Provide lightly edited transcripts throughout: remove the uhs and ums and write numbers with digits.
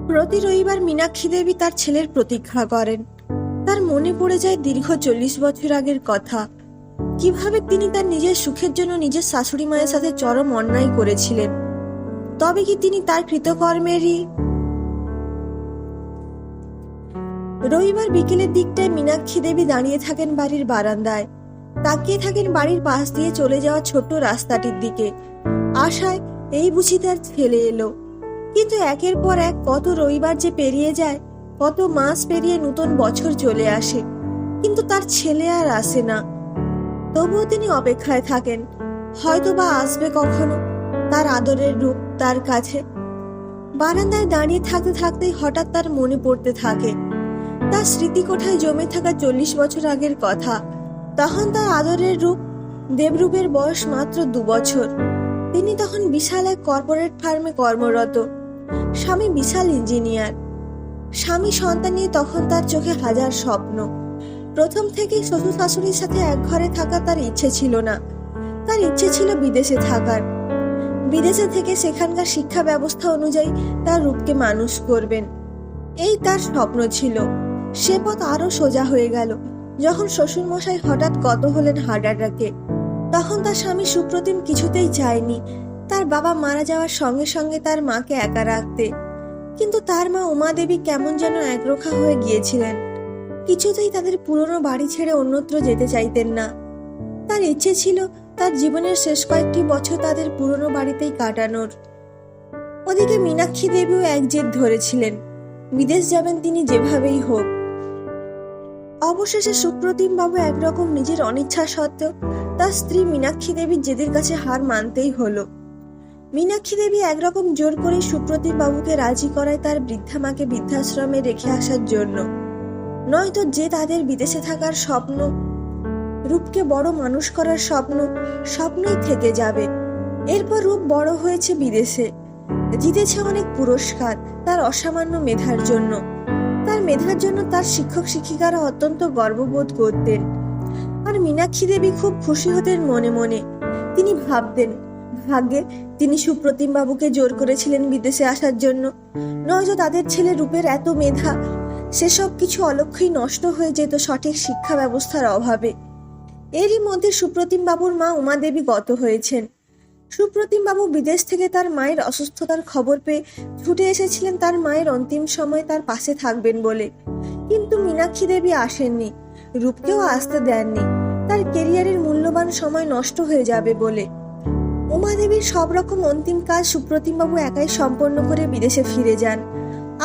প্রতি রবিবার মীনাক্ষী দেবী তার ছেলের প্রতীক্ষা করেন। তার মনে পড়ে যায় দীর্ঘ 40 বছর আগের কথা, কিভাবে তিনি তার নিজের সুখের জন্য নিজের শাশুড়ি মায়ের সাথে চরম অন্যায় করেছিলেন। তবে কি তিনি তার কৃতকর্মেরই? রবিবার বিকেলের দিকটায় মীনাক্ষী দেবী দাঁড়িয়ে থাকেন বাড়ির বারান্দায়, তাকিয়ে থাকেন বাড়ির পাশ দিয়ে চলে যাওয়া ছোট্ট রাস্তাটির দিকে, আশায় এই বুঝি তার ছেলে এলো। কিন্তু একের পর এক কত রবিবার যে পেরিয়ে যায়, কত মাস পেরিয়ে নতুন বছর চলে আসে, কিন্তু তার ছেলে আর আসে না। তবুও তিনি অপেক্ষায় থাকেন, হয়তো বা আসবে কখনো তার আদরের রূপ তার কাছে। বারান্দায় দাঁড়িয়ে থাকতে থাকতেই হঠাৎ তার মনে পড়তে থাকে তার স্মৃতিকোঠায় জমে থাকা 40 বছর আগের কথা। তখন তার আদরের রূপ দেবরূপের বয়স মাত্র 2 বছর। তিনি তখন বিশাল এক কর্পোরেট ফার্মে কর্মরত। স্বামী বিশাল ইঞ্জিনিয়ার। স্বামী সন্তান নিয়ে তখন তার চোখে হাজার স্বপ্ন। প্রথম থেকেই শ্বশুর শাশুড়ির সাথে এক ঘরে থাকা তার ইচ্ছে ছিল না। তার ইচ্ছে ছিল বিদেশে থাকার। বিদেশে থেকে সেখানকার শিক্ষা ব্যবস্থা অনুযায়ী তার রূপকে মানুষ করবেন, এই তার স্বপ্ন ছিল। সে পথ আরো সোজা হয়ে গেল যখন শ্বশুর মশাই হঠাৎ গত হলেন হার্ট অ্যাটাকে। তখন তার স্বামী সুপ্রতিম কিছুতেই চায়নি তার বাবা মারা যাওয়ার সঙ্গে সঙ্গে তার মাকে একা রাখতে। কিন্তু তার মা উমা দেবী কেমন যেন একরোখা হয়ে গিয়েছিলেন। কিছুতেই তাদের পুরনো বাড়ি ছেড়ে অন্যত্র যেতে চাইতেন না। তার ইচ্ছে ছিল তার জীবনের শেষ কয়েকটি বছর তাদের পুরনো বাড়িতেই কাটানোর। ওদিকে মীনাক্ষী দেবীও এক জেদ ধরেছিলেন, বিদেশ যাবেন তিনি যেভাবেই হোক। অবশেষে সুপ্রতিম বাবু একরকম নিজের অনিচ্ছা সত্ত্বেও তার স্ত্রী মীনাক্ষী দেবীর জেদের কাছে হার মানতেই হলো। মীনাক্ষী দেবী একরকম জোর করে সুপ্রতিম বাবুকে রাজি করায় তার বৃদ্ধা মাকে বৃদ্ধাশ্রমে রেখে আসার জন্য। নয়তো যে তাদের বিদেশে থাকার স্বপ্ন, রূপকে বড় মানুষ করার স্বপ্নই থেকে যাবে। এরপর রূপ বড় হয়েছে বিদেশে, জিতেছে অনেক পুরস্কার তার অসামান্য মেধার জন্য। তার মেধার জন্য তার শিক্ষক শিক্ষিকারা অত্যন্ত গর্ববোধ করতেন। আর মীনাক্ষী দেবী খুব খুশি হতেন মনে মনে। তিনি ভাবতেন, ভাগ্যে তিনি সুপ্রতিম বাবুকে জোর করেছিলেন বিদেশে আসার জন্য, নয়তো তাদের ছেলে রূপের এত মেধা, সেসব কিছু অলক্ষেই নষ্ট হয়ে যেত সঠিক শিক্ষা ব্যবস্থার অভাবে। এরই মধ্যে সুপ্রতিম বাবুর মা উমা দেবী গত হয়েছেন। সুপ্রতিম বাবু বিদেশ থেকে তার মায়ের অসুস্থতার খবর পেয়ে ছুটে এসেছিলেন তার মায়ের অন্তিম সময় তার পাশে থাকবেন বলে। কিন্তু মীনাক্ষী দেবী আসেননি, রূপকেও আসতে দেননি, তার কেরিয়ারের মূল্যবান সময় নষ্ট হয়ে যাবে বলে। উমা দেবীর সব রকম অন্তিম কাজ সুপ্রতিম বাবু একাই সম্পন্ন করে বিদেশে ফিরে যান।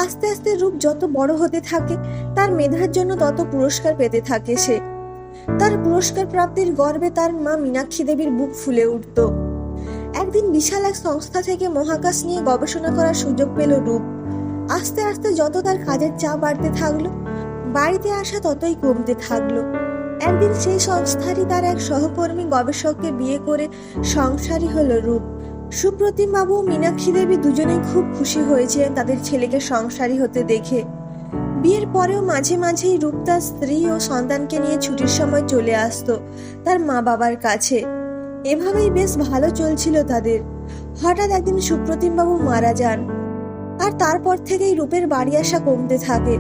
আস্তে আস্তে রূপ যত বড় হতে থাকে, তার মেধার জন্য তত পুরস্কার পেতে থাকে সে। তার পুরস্কার প্রাপ্তির গর্বে তার মা মীনাক্ষী দেবীর বুক ফুলে উঠত। একদিন বিশাল এক সংস্থা থেকে মহাকাশ নিয়ে গবেষণা করার সুযোগ পেল রূপ। আস্তে আস্তে যত তার কাজের চাপ বাড়তে থাকলো, বাড়িতে আসা ততই কমতে থাকলো। একদিন সেই সংস্থারই তার এক সহকর্মী গবেষককে বিয়ে করে সংসারী হলো রূপ। সুপ্রতিম বাবু ও মীনাক্ষী দেবী দুজনেই খুব খুশি হয়েছিলেন তাদের ছেলেকে সংসারী হতে দেখে। বিয়ের পরেও মাঝে মাঝেই রূপ তার স্ত্রী ও সন্তানকে নিয়ে ছুটির সময় চলে আসতো তার মা বাবার কাছে। এভাবেই বেশ ভালো চলছিল তাদের। হঠাৎ একদিন সুপ্রতিম বাবু মারা যান, আর তারপর থেকেই রূপের বাড়ি আসা কমতে থাকে।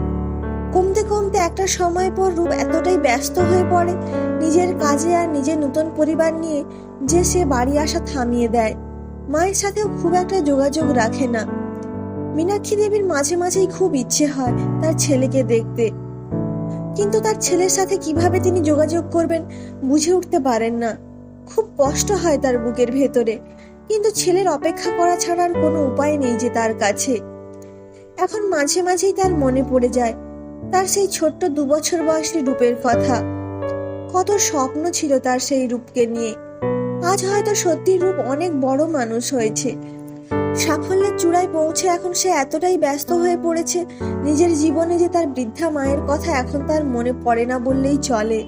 কমতে কমতে একটা সময় পর রূপ এতটাই ব্যস্ত হয়ে পড়ে নিজের কাজে আর নিজের নতুন পরিবার নিয়ে যে সে বাড়ি আসা থামিয়ে দেয়। মায়ের সাথেও খুব একটা যোগাযোগ রাখে না। মীনাক্ষী দেবীর মাঝে মাঝেই খুব ইচ্ছে হয় তার ছেলেকে দেখতে, কিন্তু তার ছেলের সাথে কিভাবে তিনি যোগাযোগ করবেন বুঝে উঠতে পারেন না। খুব কষ্ট হয় তার বুকের ভেতরে, কিন্তু ছেলের অপেক্ষা করা ছাড়া আর কোনো উপায় নেই যে তার কাছে। এখন মাঝে মাঝেই তার মনে পড়ে যায় তার সেই ছোট্ট 2 বছর বয়সী রূপের কথা। কত স্বপ্ন ছিল তার সেই রূপকে নিয়ে। আজ হয়তো সত্যি রূপ অনেক বড় মানুষ হয়েছে, সাফল্যের চূড়ায় পৌঁছে এখন সে এতটাই ব্যস্ত হয়ে পড়েছে নিজের জীবনে যে তার বৃদ্ধা মায়ের কথা এখন তার মনে পড়ে না বললেই চলে।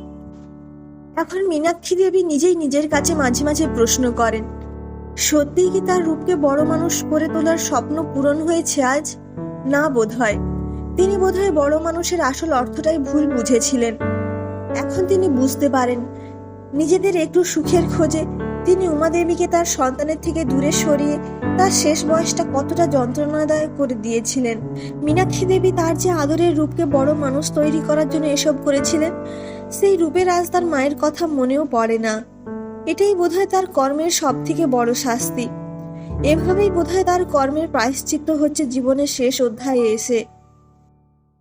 এখন মীনাক্ষী দেবী নিজেই নিজের কাছে মাঝে মাঝে প্রশ্ন করেন, সত্যিই কি তার রূপকে বড় মানুষ করে তোলার স্বপ্ন পূরণ হয়েছে আজ? না, বোধহয় তিনি বোধহয় বড় মানুষের আসল অর্থটাই ভুল বুঝেছিলেন। এখন তিনি বুঝতে পারেন নিজেদের একটু সুখের খোঁজে তিনি উমা দেবীকে তার সন্তানের থেকে দূরে সরিয়ে তার শেষ বয়সটা কতটা যন্ত্রণাদায়ক করে দিয়েছিলেন। মীনাক্ষী দেবী তার যে আদরের রূপকে বড় মানুষ তৈরি করার জন্য এসব করেছিলেন, সেই রূপের আজ তার মায়ের কথা মনেও পড়ে না। এটাই বোধহয় তার কর্মের সব থেকে বড় শাস্তি। এভাবেই বোধহয় তার কর্মের প্রায়শ্চিত্ত হচ্ছে জীবনের শেষ অধ্যায়ে এসে।